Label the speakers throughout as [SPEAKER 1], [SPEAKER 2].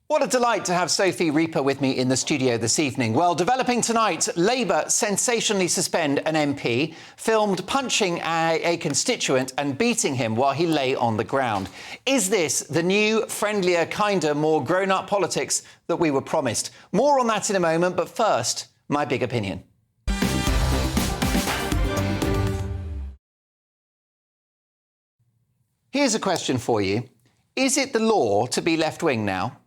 [SPEAKER 1] What a delight to have Sophie Reaper with me in the studio this evening. Well, developing tonight, Labour sensationally suspend an MP, filmed punching a constituent and beating him while he lay on the ground. Is this the new, friendlier, kinder, more grown-up politics that we were promised? More on that in a moment, but first, my big opinion. Here's a question for you. Is it the law to be left-wing now?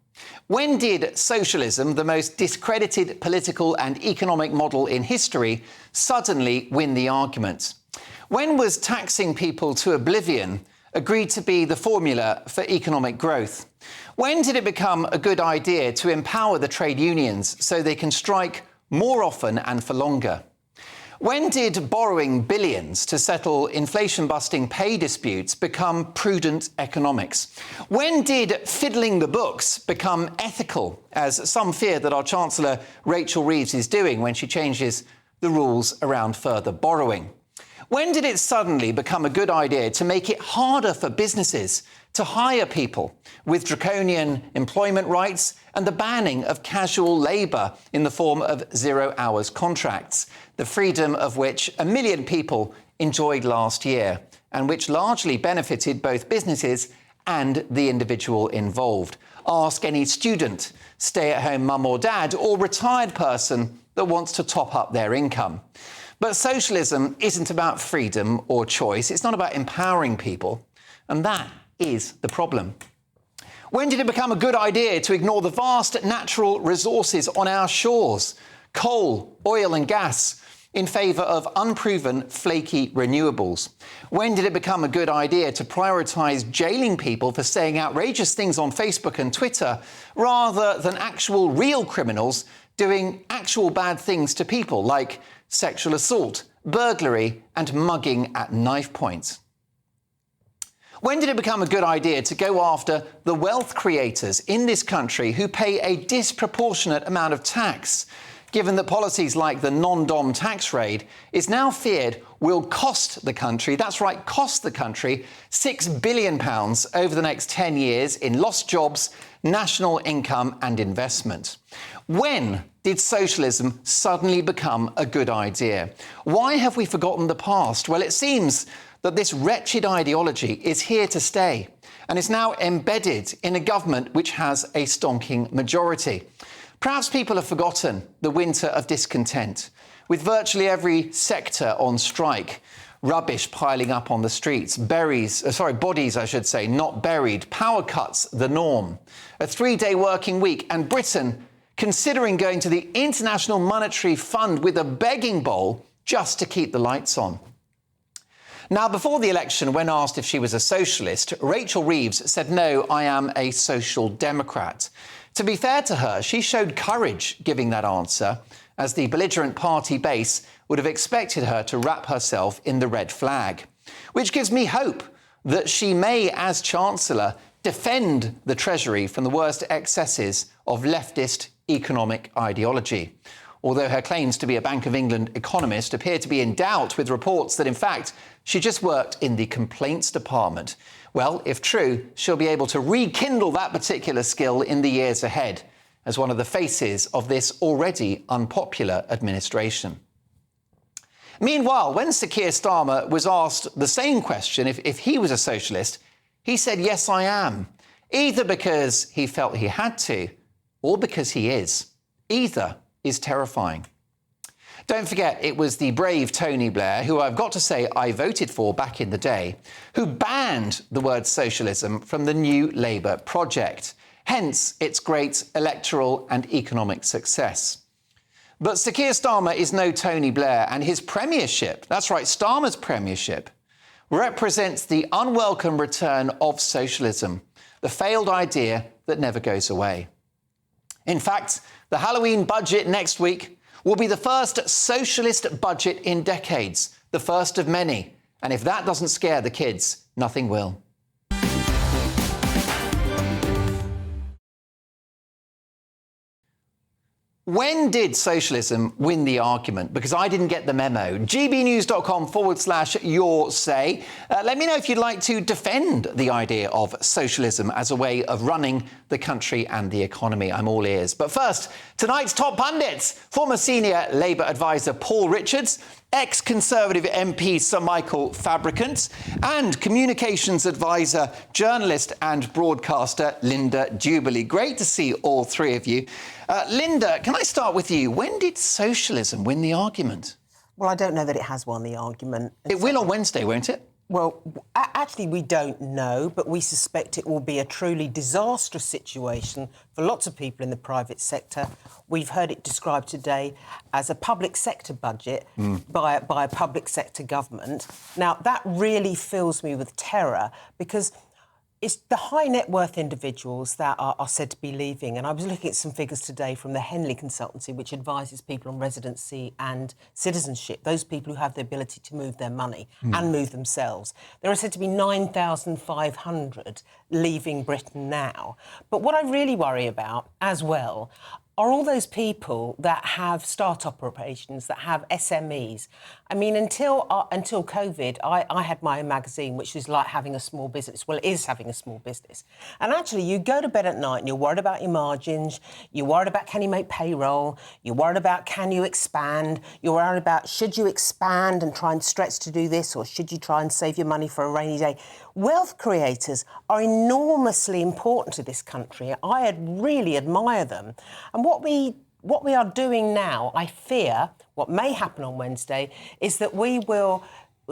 [SPEAKER 1] When did socialism, the most discredited political and economic model in history, suddenly win the argument? When was taxing people to oblivion agreed to be the formula for economic growth? When did it become a good idea to empower the trade unions so they can strike more often and for longer? When did borrowing billions to settle inflation-busting pay disputes become prudent economics? When did fiddling the books become ethical, as some fear that our Chancellor Rachel Reeves is doing when she changes the rules around further borrowing? When did it suddenly become a good idea to make it harder for businesses to hire people with draconian employment rights and the banning of casual labour in the form of zero-hours contracts, the freedom of which 1 million people enjoyed last year and which largely benefited both businesses and the individual involved? Ask any student, stay-at-home mum or dad, or retired person that wants to top up their income. But socialism isn't about freedom or choice. It's not about empowering people. And that is the problem. When did it become a good idea to ignore the vast natural resources on our shores, coal, oil and gas, in favour of unproven, flaky renewables? When did it become a good idea to prioritise jailing people for saying outrageous things on Facebook and Twitter rather than actual real criminals doing actual bad things to people like sexual assault, burglary and mugging at knife points? When did it become a good idea to go after the wealth creators in this country who pay a disproportionate amount of tax, given that policies like the non-dom tax raid is now feared will cost the country, that's right, cost the country £6 billion over the next 10 years in lost jobs, national income and investment? When did socialism suddenly become a good idea? Why have we forgotten the past? Well, it seems that this wretched ideology is here to stay and is now embedded in a government which has a stonking majority. Perhaps people have forgotten the winter of discontent, with virtually every sector on strike, rubbish piling up on the streets, bodies, not buried, power cuts the norm, a 3-day working week, and Britain considering going to the International Monetary Fund with a begging bowl just to keep the lights on. Now, before the election, when asked if she was a socialist, Rachel Reeves said, "No, I am a social democrat." To be fair to her, she showed courage giving that answer, as the belligerent party base would have expected her to wrap herself in the red flag. Which gives me hope that she may, as Chancellor, defend the Treasury from the worst excesses of leftist economic ideology. Although her claims to be a Bank of England economist appear to be in doubt with reports that, in fact, she just worked in the complaints department. Well, if true, she'll be able to rekindle that particular skill in the years ahead as one of the faces of this already unpopular administration. Meanwhile, when Sir Keir Starmer was asked the same question, if he was a socialist, he said, "Yes, I am," either because he felt he had to or because he is. Either is terrifying. Don't forget, it was the brave Tony Blair, who I've got to say I voted for back in the day, who banned the word socialism from the new Labour project, hence its great electoral and economic success. But Sir Keir Starmer is no Tony Blair, and his premiership, that's right, Starmer's premiership, represents the unwelcome return of socialism, the failed idea that never goes away. In fact, the Halloween budget next week will be the first socialist budget in decades, the first of many. And if that doesn't scare the kids, nothing will. When did socialism win the argument? Because I didn't get the memo. gbnews.com/your say. Let me know if you'd like to defend the idea of socialism as a way of running the country and the economy. I'm all ears. But first, tonight's top pundits. Former senior Labour advisor Paul Richards, ex-Conservative MP Sir Michael Fabricant, and communications advisor, journalist and broadcaster Linda Jubilee. Great to see all three of you. Linda, can I start with you? When did socialism win the argument?
[SPEAKER 2] Well, I don't know that it has won the argument.
[SPEAKER 1] It will on Wednesday, won't it?
[SPEAKER 2] Well, actually, we don't know, but we suspect it will be a truly disastrous situation for lots of people in the private sector. We've heard it described today as a public sector budget by a public sector government. Now, that really fills me with terror because it's the high net worth individuals that are said to be leaving. And I was looking at some figures today from the Henley consultancy, which advises people on residency and citizenship, those people who have the ability to move their money and move themselves. There are said to be 9,500 leaving Britain now. But what I really worry about as well are all those people that have start-up operations, that have SMEs. I mean, until COVID, I had my own magazine, which is like having a small business. Well, it is having a small business. And actually, you go to bed at night and you're worried about your margins, you're worried about can you make payroll, you're worried about can you expand, you're worried about should you expand and try and stretch to do this, or should you try and save your money for a rainy day. Wealth creators are enormously important to this country. I really admire them. And what we are doing now, I fear, what may happen on Wednesday, is that we will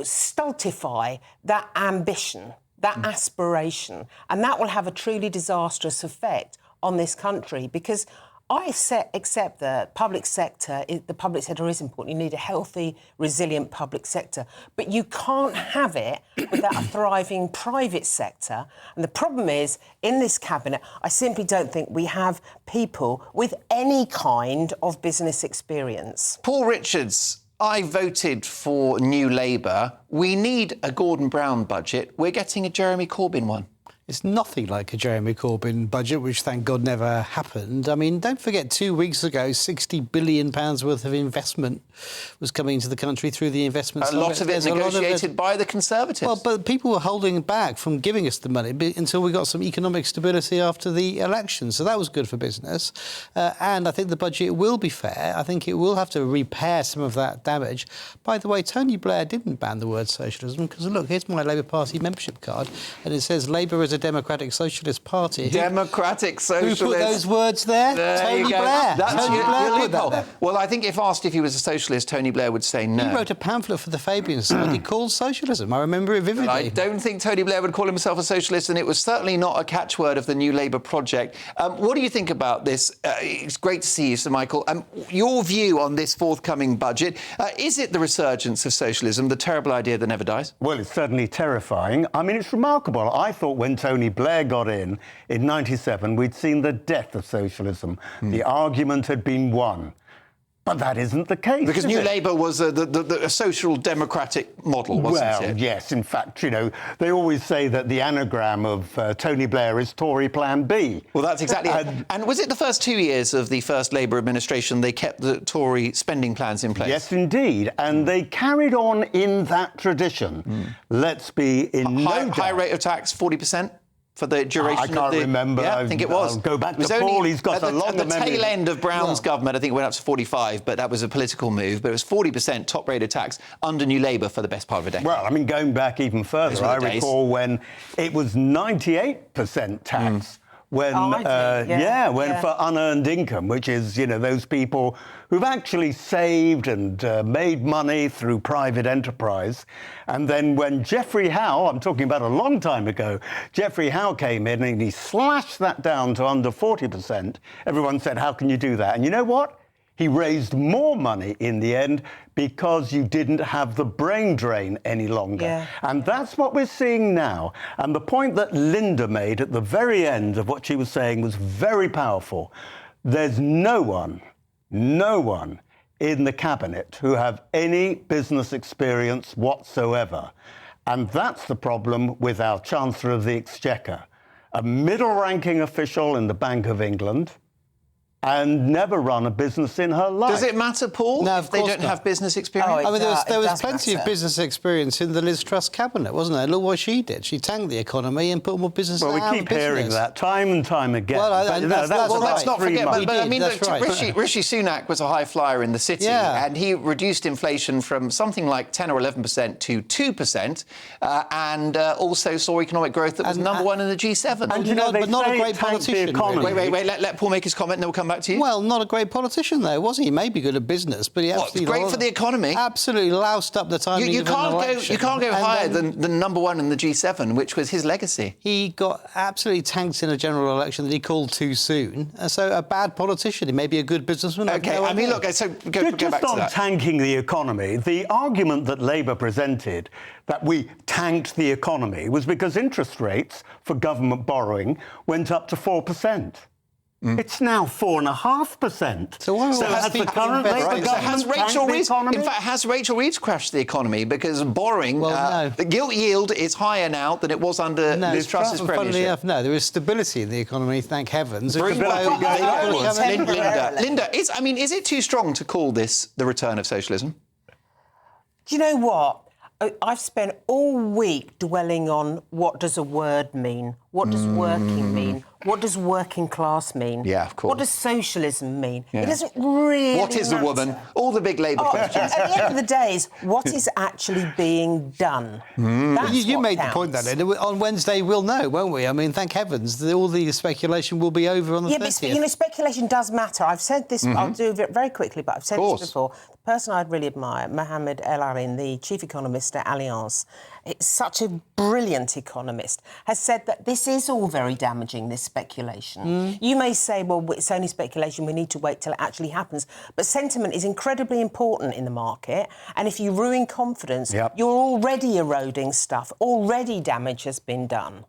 [SPEAKER 2] stultify that ambition, that aspiration, and that will have a truly disastrous effect on this country because I accept the public sector is important. You need a healthy, resilient public sector. But you can't have it without a thriving private sector. And the problem is, in this cabinet, I simply don't think we have people with any kind of business experience.
[SPEAKER 1] Paul Richards, I voted for New Labour. We need a Gordon Brown budget. We're getting a Jeremy Corbyn one.
[SPEAKER 3] It's nothing like a Jeremy Corbyn budget, which, thank God, never happened. I mean, don't forget, 2 weeks ago, £60 billion worth of investment was coming into the country through the investment
[SPEAKER 1] A lot of it negotiated by the Conservatives.
[SPEAKER 3] Well, but people were holding back from giving us the money until we got some economic stability after the election. So that was good for business. And I think the budget will be fair. I think it will have to repair some of that damage. By the way, Tony Blair didn't ban the word socialism because, look, here's my Labour Party membership card, and it says Labour is a Democratic Socialist Party.
[SPEAKER 1] Democratic Socialist.
[SPEAKER 3] Who put those words there? Tony Blair.
[SPEAKER 1] Tony Blair put that there. Well, I think if asked if he was a socialist, Tony Blair would say no.
[SPEAKER 3] He wrote a pamphlet for the Fabian Society called Socialism. I remember it vividly.
[SPEAKER 1] I don't think Tony Blair would call himself a socialist, and it was certainly not a catchword of the New Labour project. What do you think about this? It's great to see you, Sir Michael. Your view on this forthcoming budget, is it the resurgence of socialism, the terrible idea that never dies?
[SPEAKER 4] Well, it's certainly terrifying. I mean, it's remarkable. I thought when Tony Blair got in 97, we'd seen the death of socialism. The argument had been won. But that isn't the case.
[SPEAKER 1] Because New Labour was a social democratic model, wasn't it?
[SPEAKER 4] Well, yes. In fact, you know, they always say that the anagram of Tony Blair is Tory Plan B.
[SPEAKER 1] Well, that's exactly it. And was it the first 2 years of the first Labour administration they kept the Tory spending plans in place?
[SPEAKER 4] Yes, indeed. And they carried on in that tradition. Let's be in no doubt.
[SPEAKER 1] High rate of tax, 40%? For the duration of the...
[SPEAKER 4] I can't remember.
[SPEAKER 1] Yeah, I think it was.
[SPEAKER 4] I'll go back to Paul, he's got a longer memory.
[SPEAKER 1] At the tail end of Brown's government, I think it went up to 45, but that was a political move. But it was 40% top rate of tax under New Labour for the best part of a decade.
[SPEAKER 4] Well, I mean, going back even further, I recall when it was 98% tax. When, for unearned income, which is, you know, those people who've actually saved and made money through private enterprise. And then when Geoffrey Howe, I'm talking about a long time ago, Geoffrey Howe came in and he slashed that down to under 40%. Everyone said, how can you do that? And you know what? He raised more money in the end because you didn't have the brain drain any longer. Yeah. And that's what we're seeing now. And the point that Linda made at the very end of what she was saying was very powerful. There's no one in the cabinet who have any business experience whatsoever. And that's the problem with our Chancellor of the Exchequer, a middle-ranking official in the Bank of England, and never run a business in her life.
[SPEAKER 1] Does it matter, Paul,
[SPEAKER 3] No,
[SPEAKER 1] if they don't have business experience?
[SPEAKER 2] Oh,
[SPEAKER 3] I mean, there was
[SPEAKER 2] does
[SPEAKER 3] plenty
[SPEAKER 2] matter.
[SPEAKER 3] of business experience in the Liz Truss cabinet, wasn't there? Look what she did. She tanked the economy and put more business
[SPEAKER 4] Well, we
[SPEAKER 3] out of
[SPEAKER 4] keep hearing
[SPEAKER 3] business.
[SPEAKER 4] that time and time again.
[SPEAKER 3] Well,
[SPEAKER 4] But, you know,
[SPEAKER 3] that's
[SPEAKER 4] that was
[SPEAKER 3] right.
[SPEAKER 1] Let's not
[SPEAKER 4] 3
[SPEAKER 1] forget,
[SPEAKER 4] months.
[SPEAKER 1] but I mean,
[SPEAKER 3] That's
[SPEAKER 1] look,
[SPEAKER 3] right.
[SPEAKER 1] Rishi Sunak was a high flyer in the city,
[SPEAKER 3] Yeah.
[SPEAKER 1] and he reduced inflation from something like 10 or 11% to 2%, and also saw economic growth that was number one in the G7.
[SPEAKER 4] And you know,
[SPEAKER 3] but not a
[SPEAKER 4] they
[SPEAKER 3] great
[SPEAKER 4] say it tanked the
[SPEAKER 3] politician,
[SPEAKER 4] economy.
[SPEAKER 3] really.
[SPEAKER 1] Wait, let Paul make his comment, and then we'll come back to you.
[SPEAKER 3] Well, not a great politician, though, was he? He may be good at business, but he absolutely...
[SPEAKER 1] great for the economy.
[SPEAKER 3] Absolutely loused up the timing
[SPEAKER 1] You
[SPEAKER 3] of an
[SPEAKER 1] can't
[SPEAKER 3] election.
[SPEAKER 1] go
[SPEAKER 3] And
[SPEAKER 1] higher
[SPEAKER 3] then
[SPEAKER 1] than number one in the G7, which was his legacy.
[SPEAKER 3] He got absolutely tanked in a general election that he called too soon. So a bad politician. He may be a good businessman.
[SPEAKER 1] OK,
[SPEAKER 3] no
[SPEAKER 1] I mean,
[SPEAKER 3] idea.
[SPEAKER 1] look, so go
[SPEAKER 4] Just
[SPEAKER 1] back to
[SPEAKER 4] on
[SPEAKER 1] that.
[SPEAKER 4] tanking the economy, the argument that Labour presented that we tanked the economy was because interest rates for government borrowing went up to 4%. It's now 4.5%.
[SPEAKER 3] So why
[SPEAKER 4] has the current Labour
[SPEAKER 1] Right, so has
[SPEAKER 4] government
[SPEAKER 1] Rachel
[SPEAKER 4] tanked the
[SPEAKER 1] Reid,
[SPEAKER 4] economy?
[SPEAKER 1] in fact, has Rachel Reid crashed the economy? Because borrowing,
[SPEAKER 3] Well, no.
[SPEAKER 1] the gilt yield is higher now than it was under Liz Truss's
[SPEAKER 3] funnily
[SPEAKER 1] premiership.
[SPEAKER 3] enough, no. There is stability in the economy, thank heavens.
[SPEAKER 1] Linda, is it too strong to call this the return of socialism?
[SPEAKER 2] Do you know what? I've spent all week dwelling on what does a word mean? What does working mean? What does working class mean?
[SPEAKER 1] Yeah, of course.
[SPEAKER 2] What does socialism mean?
[SPEAKER 1] Yeah.
[SPEAKER 2] It doesn't really
[SPEAKER 1] What is
[SPEAKER 2] matter.
[SPEAKER 1] a woman? All the big Labour questions.
[SPEAKER 2] At the end of the day, is what is actually being done? That's
[SPEAKER 3] You
[SPEAKER 2] what
[SPEAKER 3] made
[SPEAKER 2] counts.
[SPEAKER 3] the point that on Wednesday we'll know, won't we? I mean, thank heavens, all the speculation will be over on the 30th.
[SPEAKER 2] Yeah, but speculation does matter. I've said this, I'll do it very quickly, but I've said this before. The person I'd really admire, Mohamed El Arin, the chief economist at Allianz, it's such a brilliant economist, has said that this is all very damaging, this speculation. You may say, well, it's only speculation, we need to wait till it actually happens. But sentiment is incredibly important in the market. And if you ruin confidence, you're already eroding stuff. Already damage has been done.